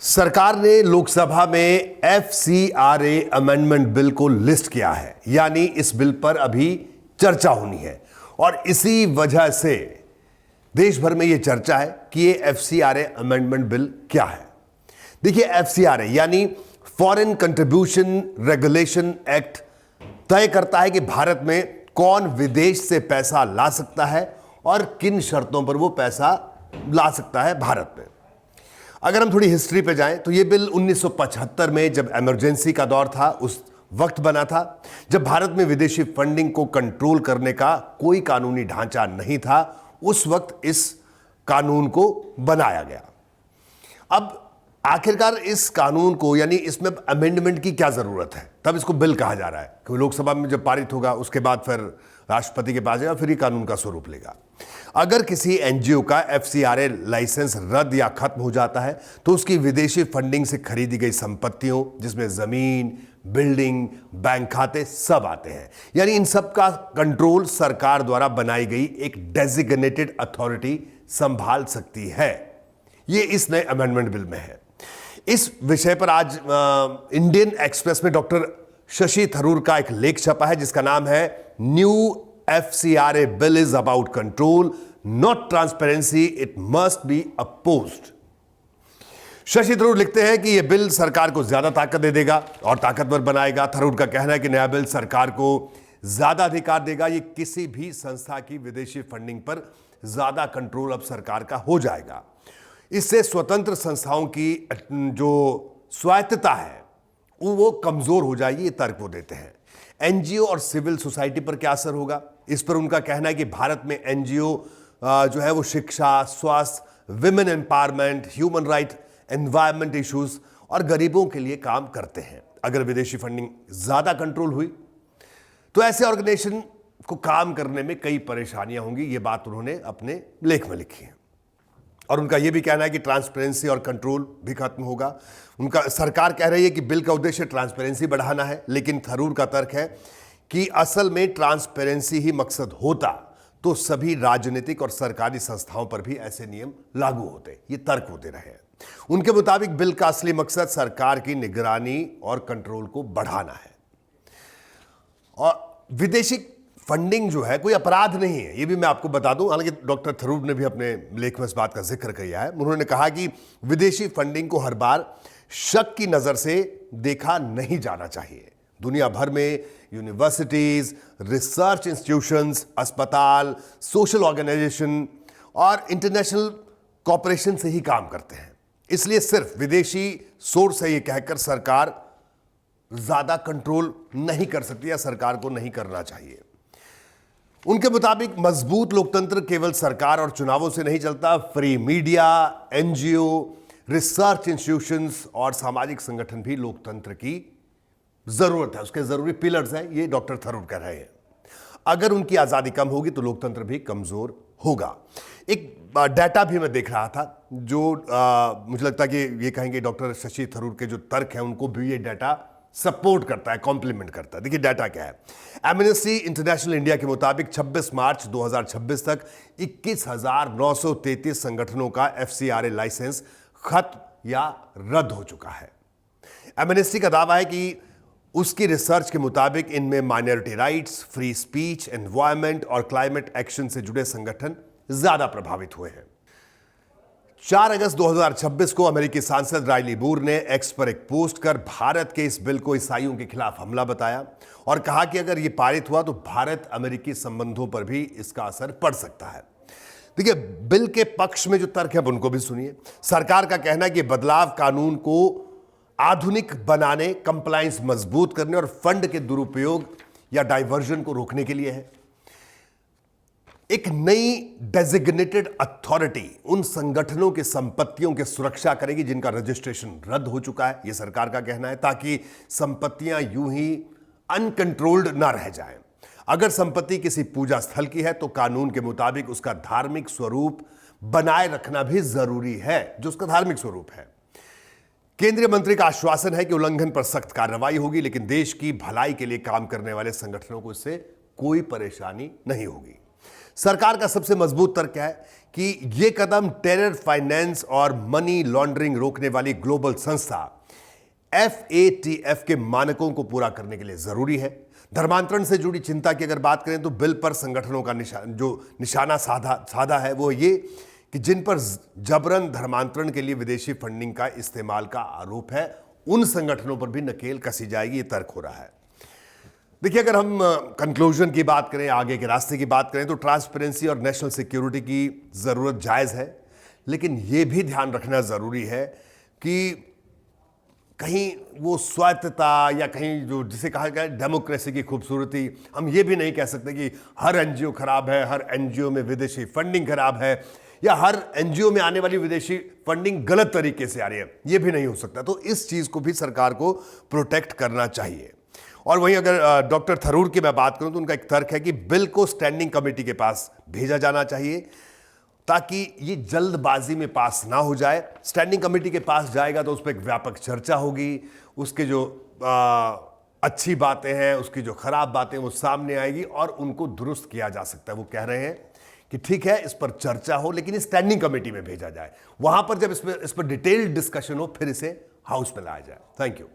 सरकार ने लोकसभा में एफसीआरए अमेंडमेंट बिल को लिस्ट किया है, यानी इस बिल पर अभी चर्चा होनी है और इसी वजह से देश भर में यह चर्चा है कि ये एफसीआरए अमेंडमेंट बिल क्या है। देखिए, एफसीआरए यानी फॉरेन कंट्रीब्यूशन रेगुलेशन एक्ट तय करता है कि भारत में कौन विदेश से पैसा ला सकता है और किन शर्तों पर वो पैसा ला सकता है भारत में। अगर हम थोड़ी हिस्ट्री पे जाएं तो ये बिल 1975 में जब इमरजेंसी का दौर था उस वक्त बना था, जब भारत में विदेशी फंडिंग को कंट्रोल करने का कोई कानूनी ढांचा नहीं था। उस वक्त इस कानून को बनाया गया। अब आखिरकार इस कानून को यानी इसमें अमेंडमेंट की क्या जरूरत है, तब इसको बिल कहा जा रहा है कि लोकसभा में जब पारित होगा उसके बाद फिर राष्ट्रपति के पास जाएगा, फिर ये कानून का स्वरूप लेगा। अगर किसी एनजीओ का एफसीआरए लाइसेंस रद्द या खत्म हो जाता है तो उसकी विदेशी फंडिंग से खरीदी गई संपत्तियों, जिसमें जमीन, बिल्डिंग, बैंक खाते सब आते हैं, यानी इन सब का कंट्रोल सरकार द्वारा बनाई गई एक डेजिग्नेटेड अथॉरिटी संभाल सकती है। ये इस नए अमेंडमेंट बिल में है। इस विषय पर आज इंडियन एक्सप्रेस में डॉक्टर शशि थरूर का एक लेख छपा है जिसका नाम है new FCRA bill is about control not transparency, it must be opposed. Shashi Tharoor लिखते हैं कि यह बिल सरकार को ज्यादा ताकत दे देगा और ताकतवर बनाएगा। थरूर का कहना है कि नया बिल सरकार को ज्यादा अधिकार देगा। यह किसी भी संस्था की विदेशी फंडिंग पर ज्यादा कंट्रोल अब सरकार का हो जाएगा। इससे स्वतंत्र संस्थाओं की जो स्वायत्तता है वो कमजोर हो जाएगी, ये तर्क वो देते हैं। एनजीओ और सिविल सोसाइटी पर क्या असर होगा, इस पर उनका कहना है कि भारत में एनजीओ जो है वो शिक्षा, स्वास्थ्य, women empowerment, human right, environment issues और गरीबों के लिए काम करते हैं। अगर विदेशी फंडिंग ज्यादा कंट्रोल हुई तो ऐसे ऑर्गेनाइजेशन को काम करने में कई परेशानियां होंगी। ये बात उन्होंने अपने लेख में लिखी है और उनका यह भी कहना है कि ट्रांसपेरेंसी और कंट्रोल भी खत्म होगा। उनका सरकार कह रही है कि बिल का उद्देश्य ट्रांसपेरेंसी बढ़ाना है, लेकिन थरूर का तर्क है कि असल में ट्रांसपेरेंसी ही मकसद होता तो सभी राजनीतिक और सरकारी संस्थाओं पर भी ऐसे नियम लागू होते। ये तर्क वो दे रहे हैं। उनके मुताबिक बिल का असली मकसद सरकार की निगरानी और कंट्रोल को बढ़ाना है। और विदेशी फंडिंग जो है कोई अपराध नहीं है, ये भी मैं आपको बता दूं। हालांकि डॉक्टर थरूर ने भी अपने लेख में इस बात का जिक्र किया है। उन्होंने कहा कि विदेशी फंडिंग को हर बार शक की नजर से देखा नहीं जाना चाहिए। दुनिया भर में यूनिवर्सिटीज, रिसर्च इंस्टीट्यूशंस, अस्पताल, सोशल ऑर्गेनाइजेशन और इंटरनेशनल कॉरपोरेशन से ही काम करते हैं। इसलिए सिर्फ विदेशी सोर्स है ये कहकर सरकार ज्यादा कंट्रोल नहीं कर सकती या सरकार को नहीं करना चाहिए। उनके मुताबिक मजबूत लोकतंत्र केवल सरकार और चुनावों से नहीं चलता। Free media, NGO, research institutions और सामाजिक संगठन भी लोकतंत्र की जरूरत है, उसके जरूरी पिलर्स हैं, ये डॉक्टर थरूर कह रहे हैं। अगर उनकी आजादी कम होगी तो लोकतंत्र भी कमजोर होगा। एक डाटा भी मैं देख रहा था जो मुझे लगता है कि ये कहेंगे डॉक्टर शशि थरूर के जो तर्क हैं उनको भी ये डाटा सपोर्ट करता है, कॉम्प्लीमेंट करता है। देखिए डाटा क्या है। एमनेस्टी इंटरनेशनल इंडिया के मुताबिक 26 मार्च 2026 तक 21,933 संगठनों का एफसीआरए लाइसेंस खत्म या रद्द हो चुका है। एमनेस्टी का दावा है कि उसकी रिसर्च के मुताबिक इनमें minority rights, free speech, environment और क्लाइमेट एक्शन से जुड़े संगठन ज्यादा प्रभावित हुए हैं। 4 अगस्त 2026 को अमेरिकी सांसद राइली बूर ने एक्स पर एक पोस्ट कर भारत के इस बिल को ईसाइयों के खिलाफ हमला बताया और कहा कि अगर यह पारित हुआ तो भारत अमेरिकी संबंधों पर भी इसका असर पड़ सकता है। देखिए, बिल के पक्ष में जो तर्क है उनको भी सुनिए। सरकार का कहना है कि बदलाव कानून को आधुनिक बनाने, कंप्लायंस मजबूत करने और फंड के दुरुपयोग या डाइवर्जन को रोकने के लिए है। एक नई डेजिग्नेटेड अथॉरिटी उन संगठनों की संपत्तियों की सुरक्षा करेगी जिनका रजिस्ट्रेशन रद्द हो चुका है, यह सरकार का कहना है, ताकि संपत्तियां यूं ही अनकंट्रोल्ड ना रह जाएं। अगर संपत्ति किसी पूजा स्थल की है तो कानून के मुताबिक उसका धार्मिक स्वरूप बनाए रखना भी जरूरी है, जो उसका धार्मिक स्वरूप है। केंद्रीय मंत्री का आश्वासन है कि उल्लंघन पर सख्त कार्रवाई होगी, लेकिन देश की भलाई के लिए काम करने वाले संगठनों को इससे कोई परेशानी नहीं होगी। सरकार का सबसे मजबूत तर्क क्या है कि यह कदम टेरर फाइनेंस और मनी लॉन्ड्रिंग रोकने वाली ग्लोबल संस्था FATF के मानकों को पूरा करने के लिए जरूरी है। धर्मांतरण से जुड़ी चिंता की अगर बात करें तो बिल पर संगठनों का निशाना साधा है वो ये कि जिन पर जबरन धर्मांतरण के लिए विदेशी फंडिंग का इस्तेमाल का आरोप है, उन संगठनों पर भी नकेल कसी जाएगी, ये तर्क हो रहा है। देखिए, अगर हम कंक्लूजन की बात करें, आगे के रास्ते की बात करें, तो ट्रांसपेरेंसी और नेशनल सिक्योरिटी की जरूरत जायज है, लेकिन यह भी ध्यान रखना जरूरी है कि कहीं वो स्वायत्तता या कहीं जो जिसे कहा गया डेमोक्रेसी की खूबसूरती, हम ये भी नहीं कह सकते कि हर एनजीओ खराब है, हर एनजीओ में विदेशी फंडिंग खराब है, या हर एनजीओ में आने वाली विदेशी फंडिंग गलत तरीके से आ रही है, ये भी नहीं हो सकता। तो इस चीज को भी सरकार को प्रोटेक्ट करना चाहिए। और वहीं अगर डॉक्टर थरूर की मैं बात करूं तो उनका एक तर्क है कि बिल को स्टैंडिंग कमेटी के पास भेजा जाना चाहिए ताकि ये जल्दबाजी में पास ना हो जाए। स्टैंडिंग कमेटी के पास जाएगा तो उस पर एक व्यापक चर्चा होगी, उसके जो अच्छी बातें हैं, उसकी जो खराब बातें वो सामने आएगी और उनको दुरुस्त किया जा सकता है। वो कह रहे हैं कि ठीक है, इस पर चर्चा हो, लेकिन इस स्टैंडिंग कमेटी में भेजा जाए, वहां पर जब इस पर डिटेल्ड डिस्कशन हो फिर इसे हाउस में लाया जाए। Thank you.